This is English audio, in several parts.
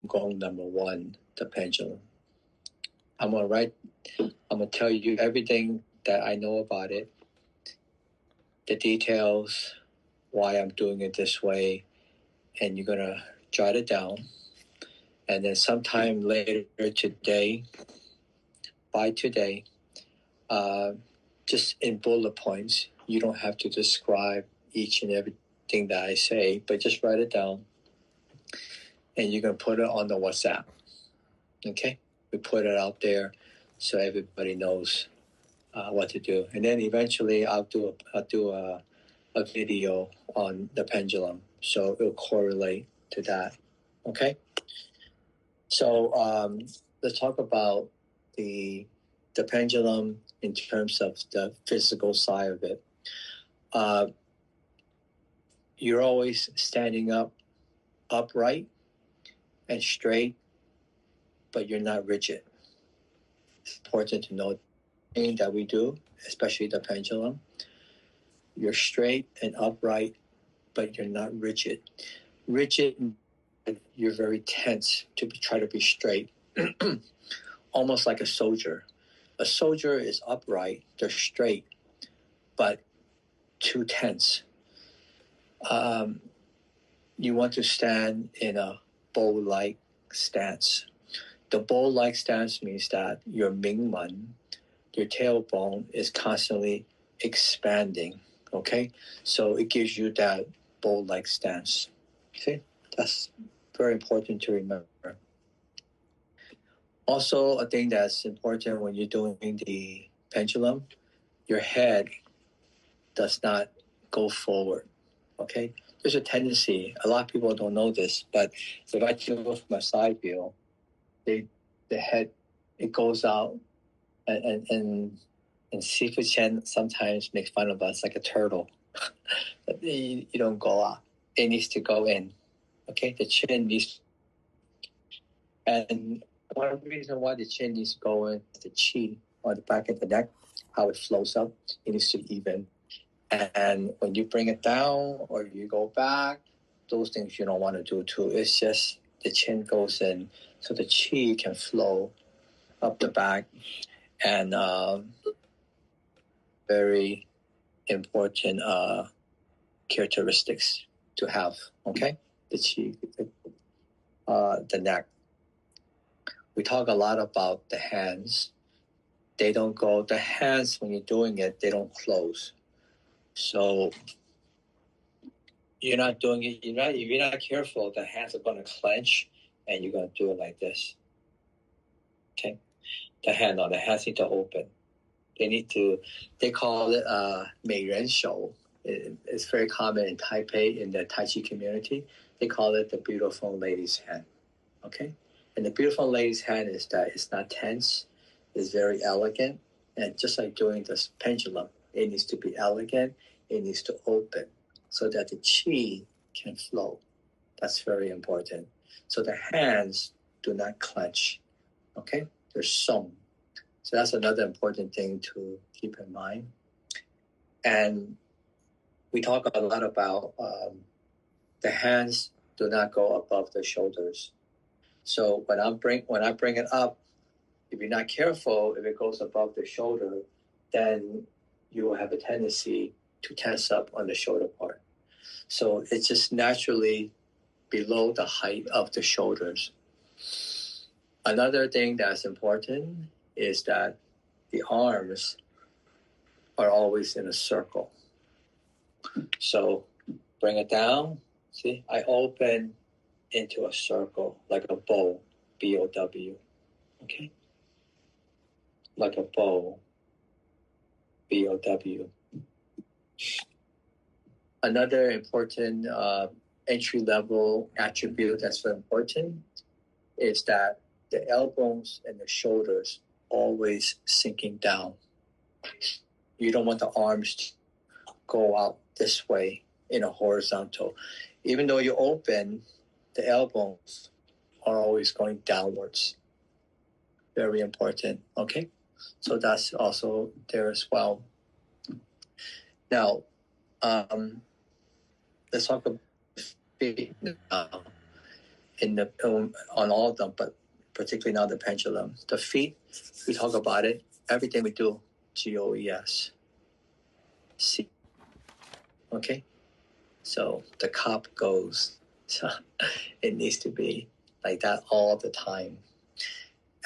gong number one, the pendulum. I'm gonna tell you everything that I know about it, the details, why I'm doing it this way, and you're gonna jot it down. And then sometime later today, by today, just in bullet points, you don't have to describe each and everything that I say, but just write it down. And you can put it on the WhatsApp. Okay? We put it out there so everybody knows what to do. And then eventually I'll do a video on the pendulum, so it'll correlate to that. Okay? So let's talk about the pendulum in terms of the physical side of it. You're always standing upright and straight, but you're not rigid. It's important to know that we do, especially the pendulum. You're straight and upright, but you're not rigid. Rigid, you're very tense to try to be straight, almost like a soldier. A soldier is upright, they're straight, but too tense. You want to stand in a bow-like stance. The bow-like stance means that your Mingmen, your tailbone, is constantly expanding. Okay, so it gives you that bow-like stance. Okay, that's very important to remember. Also, a thing that's important when you're doing the pendulum, your head does not go forward. Okay, there's a tendency. A lot of people don't know this, but if I do from a side view, the head, it goes out, and Sifu Chen sometimes makes fun of us like a turtle. you don't go out. It needs to go in. Okay, the chin needs. And one reason why the chin needs to go in is the chi on the back of the neck, how it flows up. It needs to even. And when you bring it down or you go back, those things you don't want to do too. It's just the chin goes in so the chi can flow up the back. And very important characteristics to have, okay? The chi, the neck. We talk a lot about the hands. They don't go, the hands, when you're doing it, they don't close. So you're not doing it, if you're not careful, the hands are going to clench and you're going to do it like this. Okay? The hands need to open. They call it 美人手. It's very common in Taipei, in the Tai Chi community. They call it the beautiful lady's hand. Okay? And the beautiful lady's hand is that it's not tense, it's very elegant. And just like doing this pendulum, it needs to be elegant, it needs to open so that the chi can flow. That's very important. So the hands do not clench. Okay? They're sewn. So that's another important thing to keep in mind. And we talk a lot about the hands do not go above the shoulders. So when I bring it up, if you're not careful, if it goes above the shoulder, then you will have a tendency to tense up on the shoulder part. So it's just naturally below the height of the shoulders. Another thing that's important is that the arms are always in a circle. So bring it down. See, I open into a circle like a bow, B-O-W. Okay? Like a bow, B-O-W. Another important entry-level attribute that's very important is that the elbows and the shoulders always sinking down. You don't want the arms to go out this way in a horizontal. Even though you open, the elbows are always going downwards. Very important, okay? So that's also there as well. Now, let's talk about feet now. on all of them, but particularly now the pendulum. The feet, we talk about it. Everything we do, GOES. See. Okay? So the cup goes. So it needs to be like that all the time.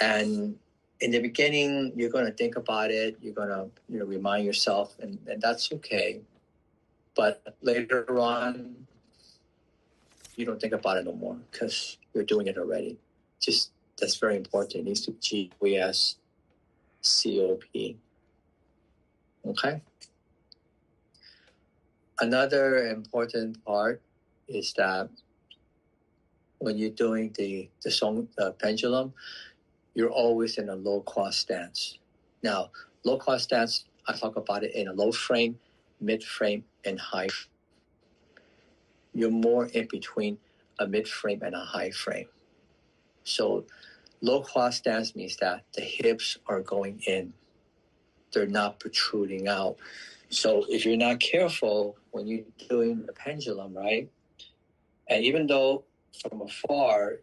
And in the beginning, you're going to think about it. You're going to remind yourself, and that's okay. But later on, you don't think about it no more because you're doing it already. Just that's very important. It needs to be GOES, COP. Okay? Another important part is that when you're doing the pendulum, you're always in a low cross stance. Now, low cross stance, I talk about it in a low frame, mid frame, and high frame. You're more in between a mid frame and a high frame. So low cross stance means that the hips are going in. They're not protruding out. So if you're not careful when you're doing the pendulum, right? And even though from afar,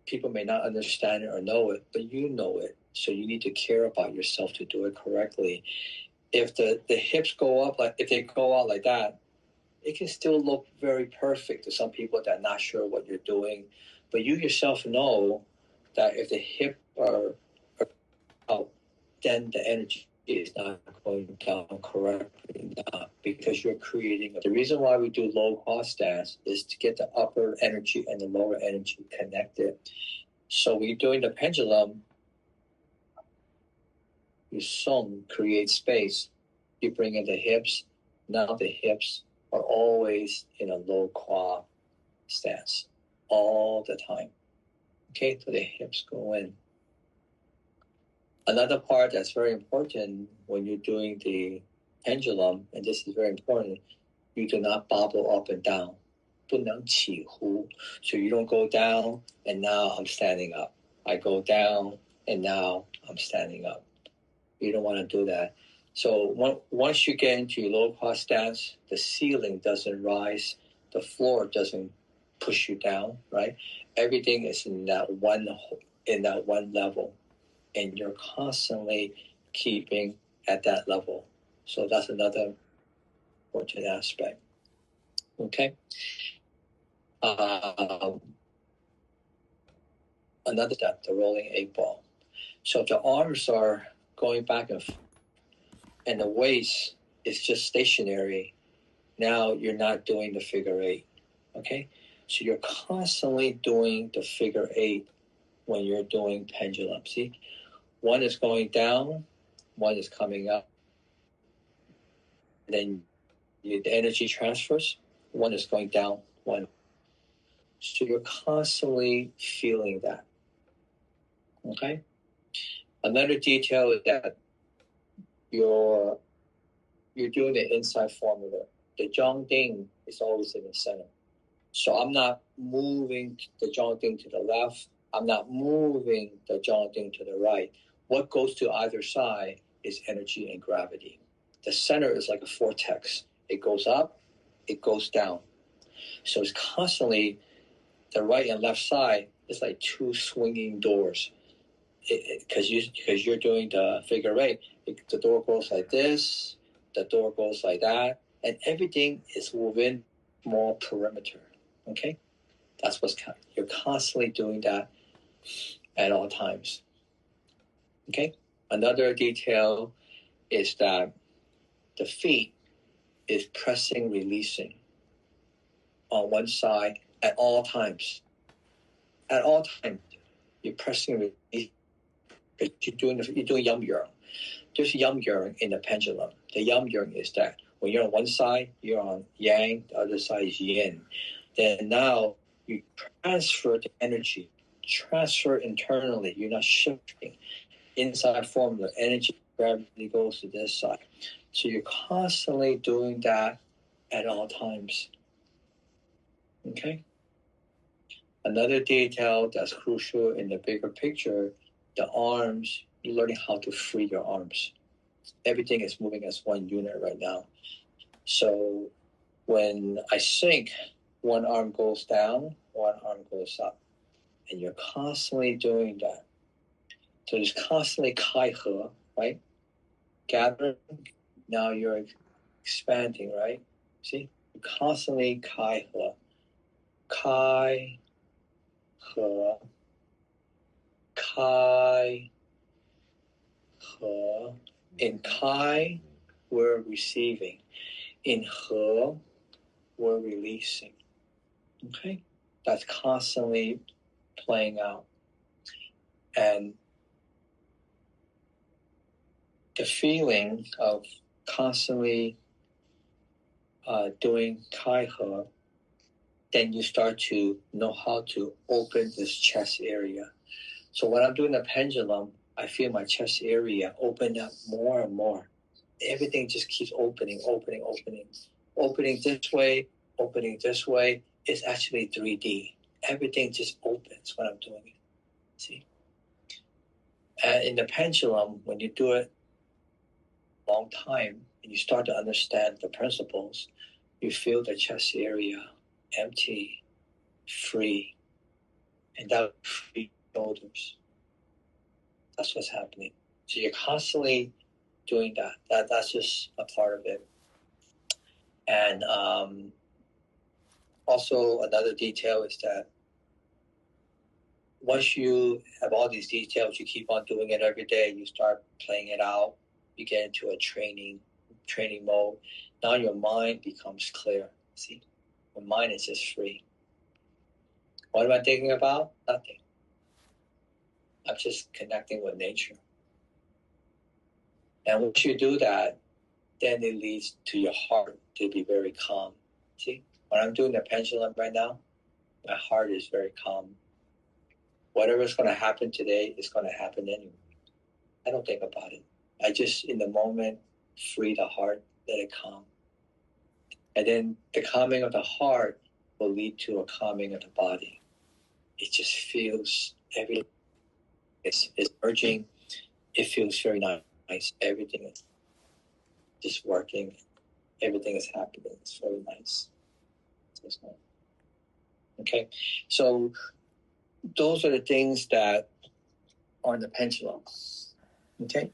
people may not understand it or know it, but you know it. So you need to care about yourself to do it correctly. If the hips go up, if they go out like that, it can still look very perfect to some people that are not sure what you're doing. But you yourself know that if the hip are out, then the energy is not going down correctly now because you're creating. The reason why we do low cross stance is to get the upper energy and the lower energy connected. So when you're doing the pendulum, you create space. You bring in the hips. Now the hips are always in a low cross stance all the time. Okay, so the hips go in. Another part that's very important when you're doing the pendulum, and this is very important, you do not bobble up and down. 不能起伏. So you don't go down and now I'm standing up. I go down and now I'm standing up. You don't want to do that. So once you get into your low cross stance, the ceiling doesn't rise, the floor doesn't push you down, right? Everything is in that one level. And you're constantly keeping at that level. So that's another important aspect. Okay? Another step, the rolling 8-ball. So if the arms are going back and forth and the waist is just stationary, now you're not doing the figure 8. Okay? So you're constantly doing the figure 8 when you're doing pendulum. See? One is going down, one is coming up. Then the energy transfers. One is going down, one. So you're constantly feeling that. Okay? Another detail is that you're doing the inside formula. The gong ding is always in the center. So I'm not moving the gong ding to the left. I'm not moving the gong ding to the right. What goes to either side is energy and gravity. The center is like a vortex. It goes up, it goes down. So it's constantly, the right and left side is like two swinging doors. Because you're doing the figure 8, the door goes like this, the door goes like that, and everything is within small perimeter. Okay? That's you're constantly doing that at all times. Okay? Another detail is that the feet is pressing, releasing on one side at all times. At all times, you're pressing, releasing. You're doing yum yang. There's yum yang in the pendulum. The yum yang is that when you're on one side, you're on yang, the other side is yin. Then now you transfer the energy, transfer internally. You're not shifting. Inside formula, energy, gravity goes to this side. So you're constantly doing that at all times. Okay? Another detail that's crucial in the bigger picture, the arms, you're learning how to free your arms. Everything is moving as one unit right now. So when I sink, one arm goes down, one arm goes up. And you're constantly doing that. So it's constantly kai he, right? Gathering. Now you're expanding, right? See? You're constantly kai he. Kai he. Kai he. In kai, we're receiving. In he, we're releasing. Okay? That's constantly playing out. And the feeling of constantly doing kai he, then you start to know how to open this chest area. So when I'm doing the pendulum, I feel my chest area open up more and more. Everything just keeps opening. Opening this way, opening this way. It's actually 3D. Everything just opens when I'm doing it. See? And in the pendulum, when you do it a long time and you start to understand the principles, you feel the chest area empty, free, and that free shoulders. That's what's happening. So you're constantly doing that. That's just a part of it. And also another detail is that once you have all these details, you keep on doing it every day. You start playing it out. You get into a training mode. Now your mind becomes clear. See, your mind is just free. What am I thinking about? Nothing. I'm just connecting with nature. And once you do that, then it leads to your heart to be very calm. See, when I'm doing the pendulum right now, my heart is very calm. Whatever's going to happen today is going to happen anyway. I don't think about it. I just, in the moment, free the heart, let it calm. And then the calming of the heart will lead to a calming of the body. It just feels everything is merging. It feels very nice. Everything is just working. Everything is happening. It's very nice. Okay, so those are the things that are in the pendulum. Okay.